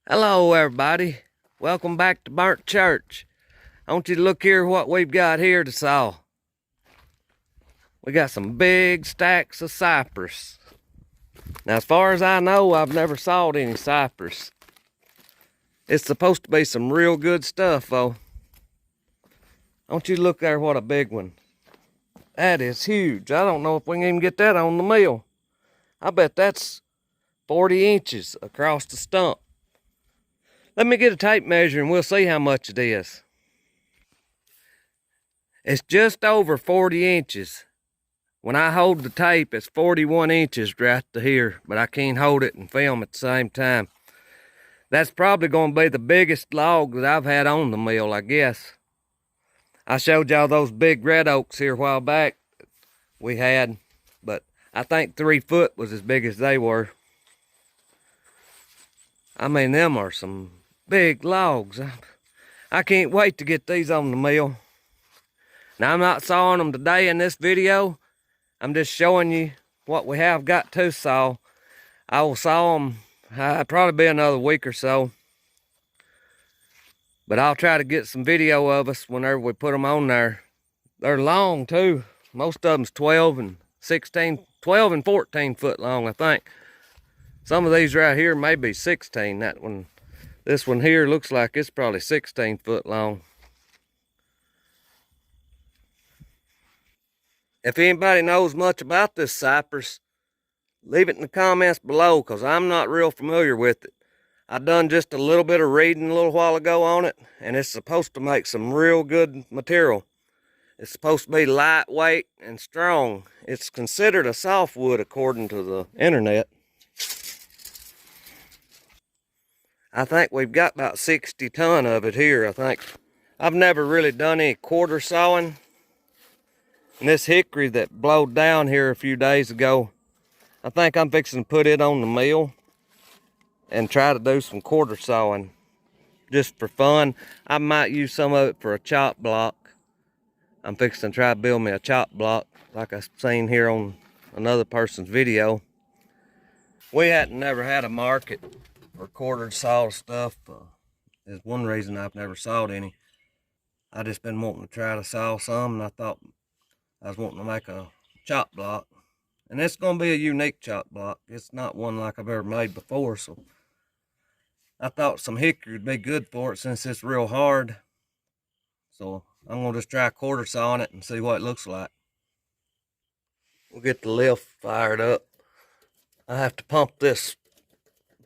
Hello everybody, welcome back to Burnt Church. I want you to look here what we've got here to saw. We got some big stacks of cypress. Now as far as I know, I've never sawed any cypress. It's supposed to be some real good stuff though. I want you to look there, what a big one. That is huge. I don't know if we can even get that on the mill. I bet that's 40 inches across the stump. Let me get a tape measure and we'll see how much it is. It's just over 40 inches. When I hold the tape, it's 41 inches right to here, but I can't hold it and film at the same time. That's probably going to be the biggest log that I've had on the mill, I guess. I showed y'all those big red oaks here a while back we had, but I think 3 foot was as big as they were. I mean, them are some big logs. I can't wait to get these on the mill. Now, I'm not sawing them today in this video. I'm just showing you what we have got to saw. I will saw them probably be another week or so. But I'll try to get some video of us whenever we put them on there. They're long too. Most of them's 12 and 14 foot long, I think. Some of these right here may be 16. This one here looks like it's probably 16 foot long. If anybody knows much about this cypress, leave it in the comments below, because I'm not real familiar with it. I done just a little bit of reading a little while ago on it, and it's supposed to make some real good material. It's supposed to be lightweight and strong. It's considered a softwood according to the internet. I think we've got about 60 ton of it here, I think. I've never really done any quarter sawing. And this hickory that blowed down here a few days ago, I think I'm fixing to put it on the mill and try to do some quarter sawing just for fun. I might use some of it for a chop block. I'm fixing to try to build me a chop block like I've seen here on another person's video. We hadn't never had a market for quartered saw stuff. Is one reason I've never sawed any. I just been wanting to try to saw some, and I thought I was wanting to make a chop block. And it's going to be a unique chop block. It's not one like I've ever made before, so I thought some hickory would be good for it since it's real hard. So I'm going to just try quarter sawing it and see what it looks like. We'll get the lift fired up. I have to pump this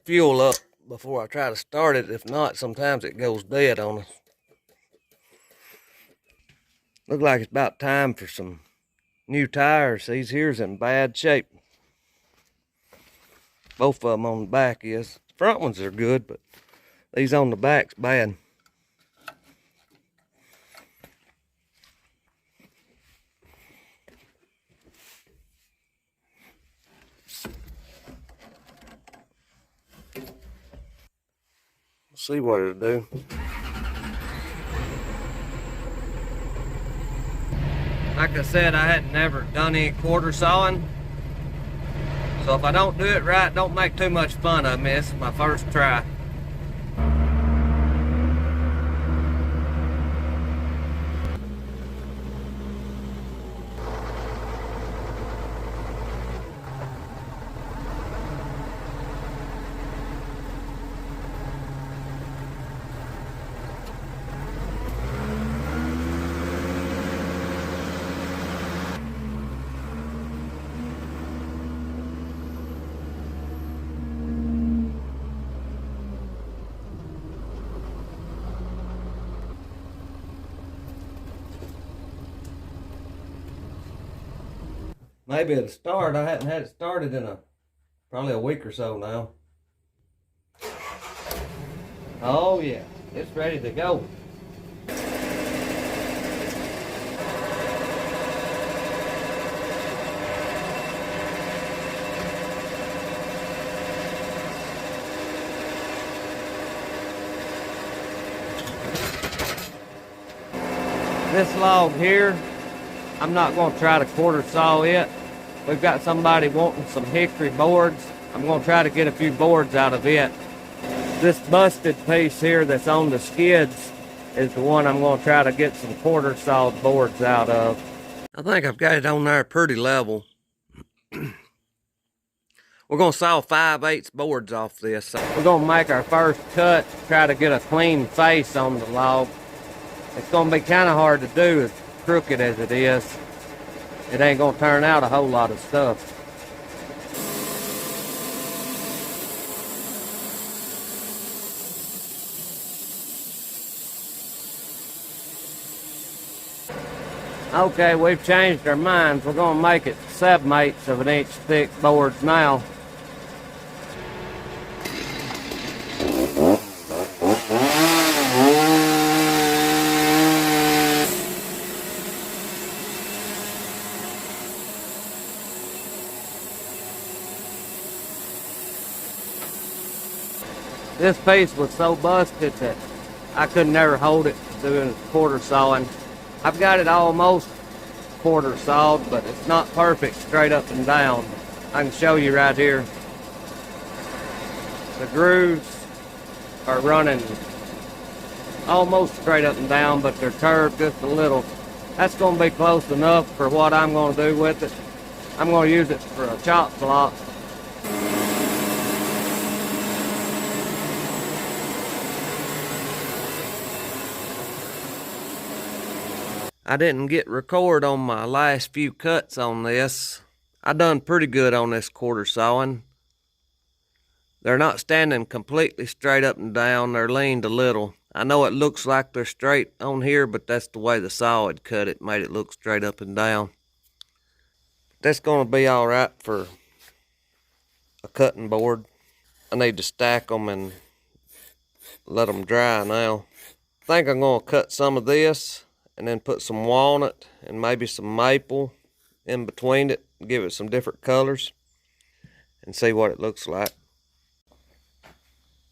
fuel up before I try to start it. If not, sometimes it goes dead on us. Look like it's about time for some new tires. These here's in bad shape. Both of them on the back is. The front ones are good, but these on the back's bad. See what it'll do. Like I said, I had never done any quarter sawing, so if I don't do it right, don't make too much fun of me. This is my first try. Maybe at the start, I hadn't had it started in probably a week or so now. Oh yeah, it's ready to go. This log here, I'm not going to try to quarter saw it. We've got somebody wanting some hickory boards. I'm going to try to get a few boards out of it. This busted piece here that's on the skids is the one I'm going to try to get some quarter sawed boards out of. I think I've got it on there pretty level. We're going to saw 5/8 boards off this. We're going to make our first cut, try to get a clean face on the log. It's going to be kind of hard to do as crooked as it is. It ain't going to turn out a whole lot of stuff. Okay, we've changed our minds. We're going to make it 7/8 of an inch thick boards now. This piece was so busted that I could never hold it doing quarter sawing. I've got it almost quarter sawed, but it's not perfect straight up and down. I can show you right here. The grooves are running almost straight up and down, but they're curved just a little. That's going to be close enough for what I'm going to do with it. I'm going to use it for a chop block. I didn't get record on my last few cuts on this. I done pretty good on this quarter sawing. They're not standing completely straight up and down. They're leaned a little. I know it looks like they're straight on here, but that's the way the saw had cut it, made it look straight up and down. That's going to be all right for a cutting board. I need to stack them and let them dry now. I think I'm going to cut some of this and then put some walnut and maybe some maple in between it, give it some different colors, and see what it looks like.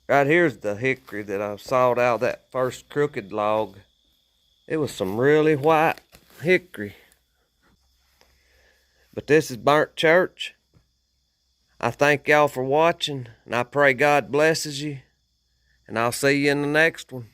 Right here's the hickory that I sawed out that first crooked log. It was some really white hickory. But this is Burnt Church. I thank y'all for watching, and I pray God blesses you, and I'll see you in the next one.